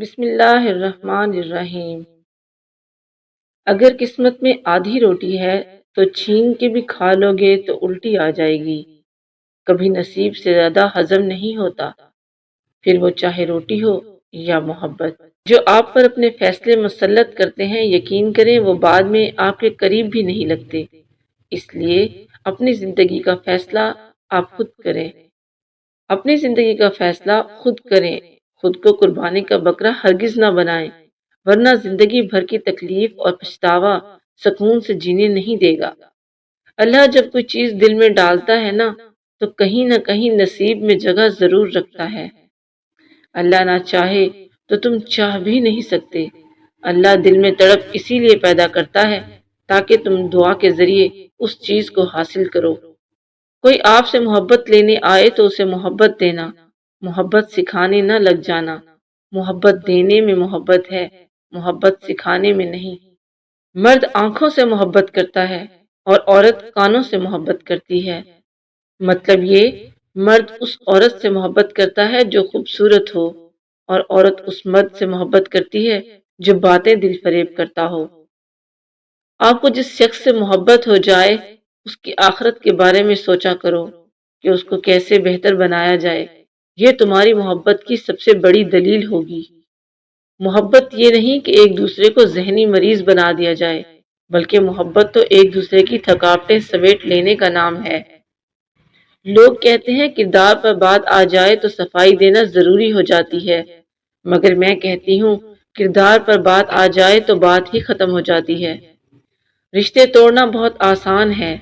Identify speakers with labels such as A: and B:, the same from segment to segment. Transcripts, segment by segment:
A: بسم اللہ الرحمن الرحیم۔ اگر قسمت میں آدھی روٹی ہے تو چھین کے بھی کھا لو گے تو الٹی آ جائے گی۔ کبھی نصیب سے زیادہ ہضم نہیں ہوتا، پھر وہ چاہے روٹی ہو یا محبت۔ جو آپ پر اپنے فیصلے مسلط کرتے ہیں، یقین کریں وہ بعد میں آپ کے قریب بھی نہیں لگتے۔ اس لیے اپنی زندگی کا فیصلہ آپ خود کریں۔ اپنی زندگی کا فیصلہ خود کریں۔ خود کو قربانی کا بکرا ہرگز نہ بنائیں، ورنہ زندگی بھر کی تکلیف اور پچھتاوا سکون سے جینے نہیں دے گا۔ اللہ جب کوئی چیز دل میں ڈالتا ہے نا، تو کہیں نہ کہیں نصیب میں جگہ ضرور رکھتا ہے۔ اللہ نہ چاہے تو تم چاہ بھی نہیں سکتے۔ اللہ دل میں تڑپ اسی لیے پیدا کرتا ہے تاکہ تم دعا کے ذریعے اس چیز کو حاصل کرو۔ کوئی آپ سے محبت لینے آئے تو اسے محبت دینا، محبت سکھانے نہ لگ جانا۔ محبت دینے میں محبت ہے، محبت سکھانے میں نہیں۔ مرد آنکھوں سے محبت کرتا ہے اور عورت کانوں سے محبت کرتی ہے۔ مطلب یہ، مرد اس عورت سے محبت کرتا ہے جو خوبصورت ہو، اور عورت اس مرد سے محبت کرتی ہے جو باتیں دل فریب کرتا ہو۔ آپ کو جس شخص سے محبت ہو جائے، اس کی آخرت کے بارے میں سوچا کرو کہ اس کو کیسے بہتر بنایا جائے۔ یہ تمہاری محبت کی سب سے بڑی دلیل ہوگی۔ محبت یہ نہیں کہ ایک دوسرے کو ذہنی مریض بنا دیا جائے، بلکہ محبت تو ایک دوسرے کی تھکاوٹیں سمیٹ لینے کا نام ہے۔ لوگ کہتے ہیں کردار پر بات آ جائے تو صفائی دینا ضروری ہو جاتی ہے، مگر میں کہتی ہوں کردار پر بات آ جائے تو بات ہی ختم ہو جاتی ہے۔ رشتے توڑنا بہت آسان ہے،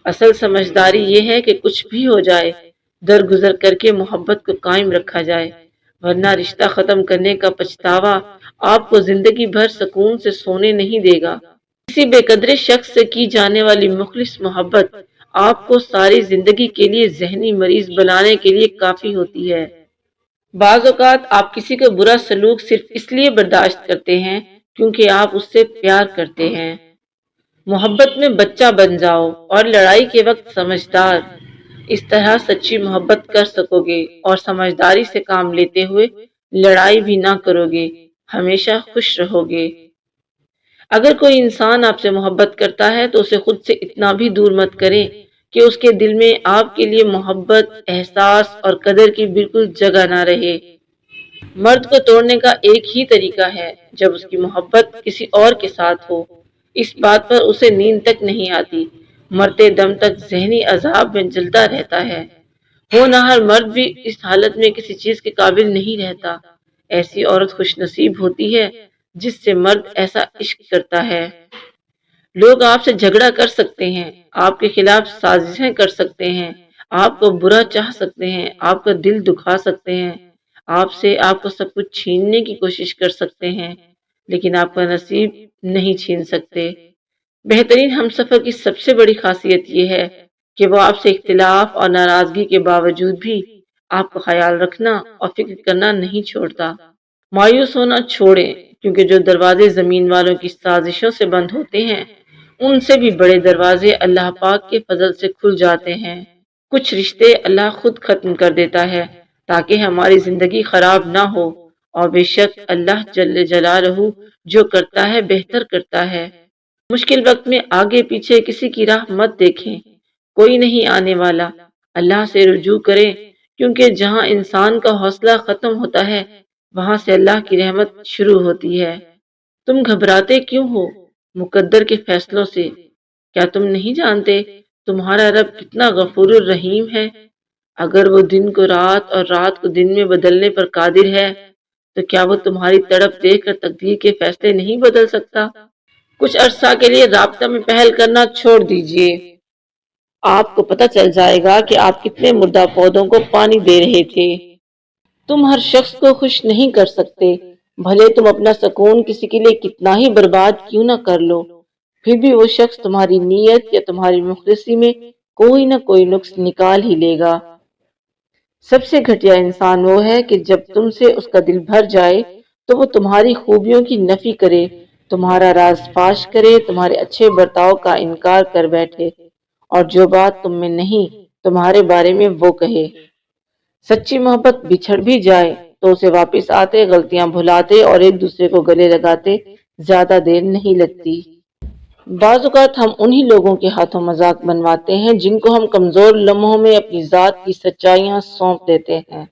A: اصل سمجھداری یہ ہے کہ کچھ بھی ہو جائے درگزر کر کے محبت کو قائم رکھا جائے، ورنہ رشتہ ختم کرنے کا پچھتاوا آپ کو زندگی بھر سکون سے سونے نہیں دے گا۔ کسی بے قدر شخص سے کی جانے والی مخلص محبت آپ کو ساری زندگی کے لیے ذہنی مریض بنانے کے لیے کافی ہوتی ہے۔ بعض اوقات آپ کسی کو برا سلوک صرف اس لیے برداشت کرتے ہیں کیونکہ آپ اس سے پیار کرتے ہیں۔ محبت میں بچہ بن جاؤ اور لڑائی کے وقت سمجھدار۔ اس طرح سچی محبت کر سکو گے اور سمجھداری سے کام لیتے ہوئے لڑائی بھی نہ کرو گے، ہمیشہ خوش رہو گے۔ اگر کوئی انسان آپ سے محبت کرتا ہے تو اسے خود سے اتنا بھی دور مت کریں کہ اس کے دل میں آپ کے لیے محبت، احساس اور قدر کی بالکل جگہ نہ رہے۔ مرد کو توڑنے کا ایک ہی طریقہ ہے، جب اس کی محبت کسی اور کے ساتھ ہو۔ اس بات پر اسے نیند تک نہیں آتی، مرتے دم تک ذہنی عذاب میں جلتا رہتا ہے۔ ہونہار مرد بھی اس حالت میں کسی چیز کے قابل نہیں رہتا۔ ایسی عورت خوش نصیب ہوتی ہے جس سے مرد ایسا عشق کرتا ہے۔ لوگ آپ سے جھگڑا کر سکتے ہیں، آپ کے خلاف سازشیں کر سکتے ہیں، آپ کو برا چاہ سکتے ہیں، آپ کا دل دکھا سکتے ہیں، آپ کو سب کچھ چھیننے کی کوشش کر سکتے ہیں، لیکن آپ کا نصیب نہیں چھین سکتے۔ بہترین ہمسفر کی سب سے بڑی خاصیت یہ ہے کہ وہ آپ سے اختلاف اور ناراضگی کے باوجود بھی آپ کا خیال رکھنا اور فکر کرنا نہیں چھوڑتا۔ مایوس ہونا چھوڑیں، کیونکہ جو دروازے زمین والوں کی سازشوں سے بند ہوتے ہیں، ان سے بھی بڑے دروازے اللہ پاک کے فضل سے کھل جاتے ہیں۔ کچھ رشتے اللہ خود ختم کر دیتا ہے تاکہ ہماری زندگی خراب نہ ہو، اور بے شک اللہ جل جلالہ جو کرتا ہے بہتر کرتا ہے۔ مشکل وقت میں آگے پیچھے کسی کی راہ مت دیکھیں، کوئی نہیں آنے والا۔ اللہ سے رجوع کریں، کیونکہ جہاں انسان کا حوصلہ ختم ہوتا ہے وہاں سے اللہ کی رحمت شروع ہوتی ہے۔ تم گھبراتے کیوں ہو مقدر کے فیصلوں سے؟ کیا تم نہیں جانتے تمہارا رب کتنا غفور الرحیم ہے؟ اگر وہ دن کو رات اور رات کو دن میں بدلنے پر قادر ہے تو کیا وہ تمہاری تڑپ دیکھ کر تقدیر کے فیصلے نہیں بدل سکتا؟ کچھ عرصہ کے لیے رابطہ میں پہل کرنا چھوڑ دیجئے۔ آپ کو پتہ چل جائے گا کہ آپ کتنے مردہ پودوں کو پانی دے رہے تھے۔ تم ہر شخص کو خوش نہیں کر سکتے، بھلے تم اپنا سکون کسی کے لیے کتنا ہی برباد کیوں نہ کر لو، پھر بھی وہ شخص تمہاری نیت یا تمہاری مخلصی میں کوئی نہ کوئی نقص نکال ہی لے گا۔ سب سے گھٹیا انسان وہ ہے کہ جب تم سے اس کا دل بھر جائے تو وہ تمہاری خوبیوں کی نفی کرے، تمہارا راز فاش کرے، تمہارے اچھے برتاؤ کا انکار کر بیٹھے، اور جو بات تم میں نہیں تمہارے بارے میں وہ کہے۔ سچی محبت بچھڑ بھی جائے تو اسے واپس آتے، غلطیاں بھلاتے اور ایک دوسرے کو گلے لگاتے زیادہ دیر نہیں لگتی۔ بعض اوقات ہم انہی لوگوں کے ہاتھوں مذاق بنواتے ہیں جن کو ہم کمزور لمحوں میں اپنی ذات کی سچائیاں سونپ دیتے ہیں۔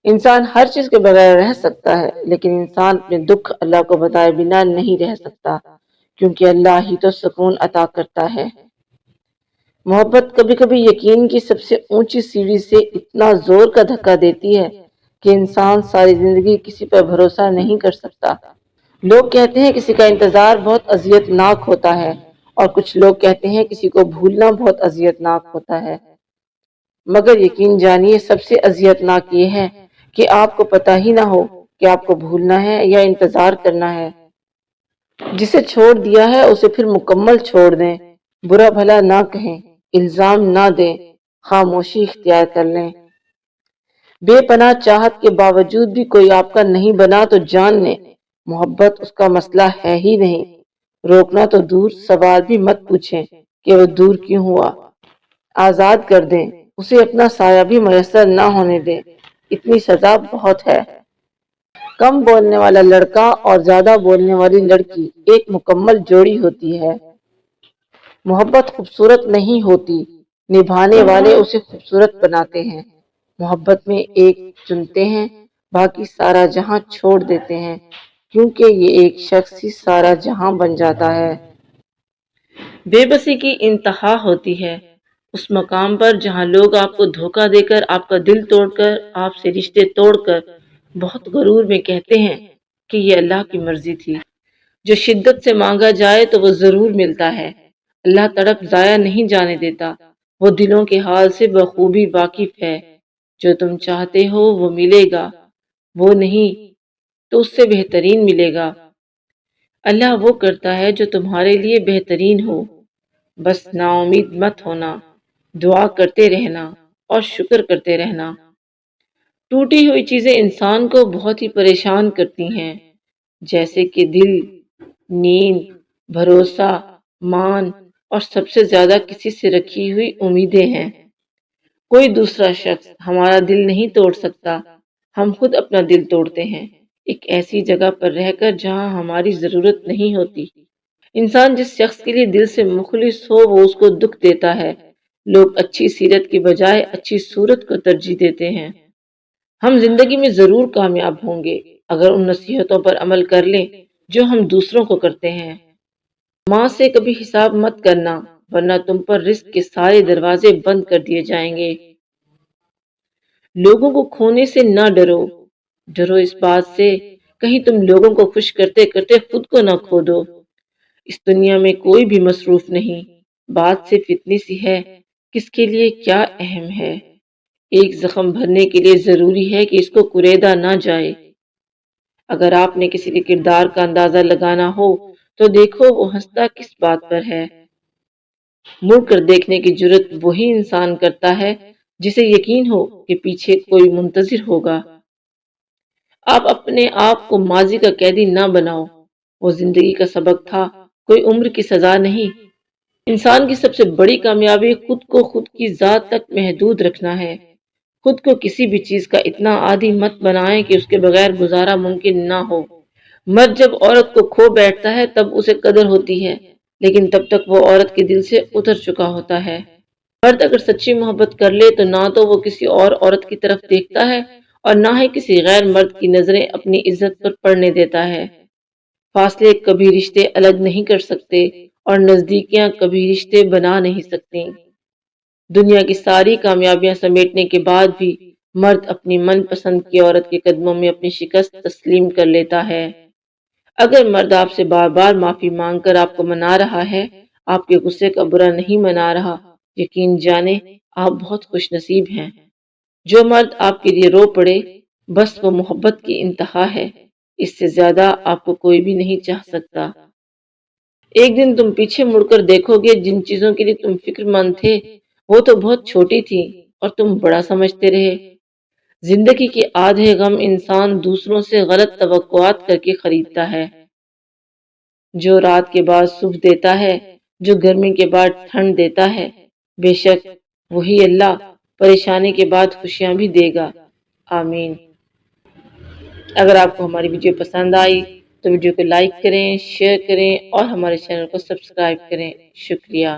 A: انسان ہر چیز کے بغیر رہ سکتا ہے، لیکن انسان اپنے دکھ اللہ کو بتائے بنا نہیں رہ سکتا، کیونکہ اللہ ہی تو سکون عطا کرتا ہے۔ محبت کبھی کبھی یقین کی سب سے اونچی سیڑھی سے اتنا زور کا دھکا دیتی ہے کہ انسان ساری زندگی کسی پر بھروسہ نہیں کر سکتا۔ لوگ کہتے ہیں کسی کا انتظار بہت اذیت ناک ہوتا ہے، اور کچھ لوگ کہتے ہیں کسی کو بھولنا بہت اذیت ناک ہوتا ہے، مگر یقین جانیے سب سے اذیت ناک یہ ہے کہ آپ کو پتہ ہی نہ ہو کہ آپ کو بھولنا ہے یا انتظار کرنا ہے۔ جسے چھوڑ دیا ہے اسے پھر مکمل چھوڑ دیں، برا بھلا نہ کہیں، الزام نہ دیں، خاموشی اختیار کر لیں۔ بے پناہ چاہت کے باوجود بھی کوئی آپ کا نہیں بنا تو جان لیں محبت اس کا مسئلہ ہے ہی نہیں۔ روکنا تو دور، سوال بھی مت پوچھیں کہ وہ دور کیوں ہوا۔ آزاد کر دیں، اسے اپنا سایہ بھی میسر نہ ہونے دیں، اتنی سزا بہت ہے۔ کم بولنے والا لڑکا اور زیادہ بولنے والی لڑکی ایک مکمل جوڑی ہوتی ہے۔ محبت خوبصورت نہیں ہوتی، نبھانے والے اسے خوبصورت بناتے ہیں۔ محبت میں ایک چنتے ہیں، باقی سارا جہاں چھوڑ دیتے ہیں، کیونکہ یہ ایک شخص ہی سارا جہاں بن جاتا ہے۔ بے بسی کی انتہا ہوتی ہے اس مقام پر جہاں لوگ آپ کو دھوکہ دے کر، آپ کا دل توڑ کر، آپ سے رشتے توڑ کر بہت غرور میں کہتے ہیں کہ یہ اللہ کی مرضی تھی۔ جو شدت سے مانگا جائے تو وہ ضرور ملتا ہے۔ اللہ تڑپ ضائع نہیں جانے دیتا، وہ دلوں کے حال سے بخوبی واقف ہے۔ جو تم چاہتے ہو وہ ملے گا، وہ نہیں تو اس سے بہترین ملے گا۔ اللہ وہ کرتا ہے جو تمہارے لیے بہترین ہو۔ بس نا امید مت ہونا، دعا کرتے رہنا اور شکر کرتے رہنا۔ ٹوٹی ہوئی چیزیں انسان کو بہت ہی پریشان کرتی ہیں، جیسے کہ دل، نیند، بھروسہ، مان اور سب سے زیادہ کسی سے رکھی ہوئی امیدیں ہیں۔ کوئی دوسرا شخص ہمارا دل نہیں توڑ سکتا، ہم خود اپنا دل توڑتے ہیں، ایک ایسی جگہ پر رہ کر جہاں ہماری ضرورت نہیں ہوتی۔ انسان جس شخص کے لیے دل سے مخلص ہو وہ اس کو دکھ دیتا ہے۔ لوگ اچھی سیرت کی بجائے اچھی صورت کو ترجیح دیتے ہیں۔ ہم زندگی میں ضرور کامیاب ہوں گے اگر ان نصیحتوں پر عمل کر لیں جو ہم دوسروں کو کرتے ہیں۔ ماں سے کبھی حساب مت کرنا، ورنہ تم پر رزق کے سارے دروازے بند کر دیے جائیں گے۔ لوگوں کو کھونے سے نہ ڈرو، ڈرو اس بات سے کہیں تم لوگوں کو خوش کرتے کرتے خود کو نہ کھو دو۔ اس دنیا میں کوئی بھی مصروف نہیں، بات صرف اتنی سی ہے کس کے لیے کیا اہم ہے۔ ایک زخم بھرنے کے لیے ضروری ہے کہ اس کو کریدا نہ جائے۔ اگر آپ نے کسی کے کردار کا اندازہ لگانا ہو تو دیکھو وہ ہنستا کس بات پر ہے۔ مڑ کر دیکھنے کی جرت وہی انسان کرتا ہے جسے یقین ہو کہ پیچھے کوئی منتظر ہوگا۔ آپ اپنے آپ کو ماضی کا قیدی نہ بناؤ، وہ زندگی کا سبق تھا، کوئی عمر کی سزا نہیں۔ انسان کی سب سے بڑی کامیابی خود کو خود کی ذات تک محدود رکھنا ہے۔ خود کو کسی بھی چیز کا اتنا عادی مت بنائیں کہ اس کے بغیر گزارا ممکن نہ ہو۔ مرد جب عورت کو کھو بیٹھتا ہے تب اسے قدر ہوتی ہے، لیکن تب تک وہ عورت کے دل سے اتر چکا ہوتا ہے۔ مرد اگر سچی محبت کر لے تو نہ تو وہ کسی اور عورت کی طرف دیکھتا ہے اور نہ ہی کسی غیر مرد کی نظریں اپنی عزت پر پڑنے دیتا ہے۔ فاصلے کبھی رشتے الگ نہیں کر سکتے اور نزدیکیاں کبھی رشتے بنا نہیں سکتی۔ دنیا کی ساری کامیابیاں سمیٹنے کے بعد بھی مرد اپنی من پسند کی عورت کے قدموں میں اپنی شکست تسلیم کر لیتا ہے۔ اگر مرد آپ سے بار بار معافی مانگ کر آپ کو منا رہا ہے، آپ کے غصے کا برا نہیں منا رہا، یقین جانیں آپ بہت خوش نصیب ہیں۔ جو مرد آپ کے لیے رو پڑے بس وہ محبت کی انتہا ہے، اس سے زیادہ آپ کو کوئی بھی نہیں چاہ سکتا۔ ایک دن تم پیچھے مڑ کر دیکھو گے جن چیزوں کے لیے تم فکر مند تھے وہ تو بہت چھوٹی تھی اور تم بڑا سمجھتے رہے۔ زندگی کے آدھے غم انسان دوسروں سے غلط توقعات کر کے خریدتا ہے۔ جو رات کے بعد صبح دیتا ہے، جو گرمی کے بعد ٹھنڈ دیتا ہے، بے شک وہی اللہ پریشانی کے بعد خوشیاں بھی دے گا۔ آمین۔ اگر آپ کو ہماری ویڈیو پسند آئی تو ویڈیو کو لائک کریں، شیئر کریں اور ہمارے چینل کو سبسکرائب کریں۔ شکریہ۔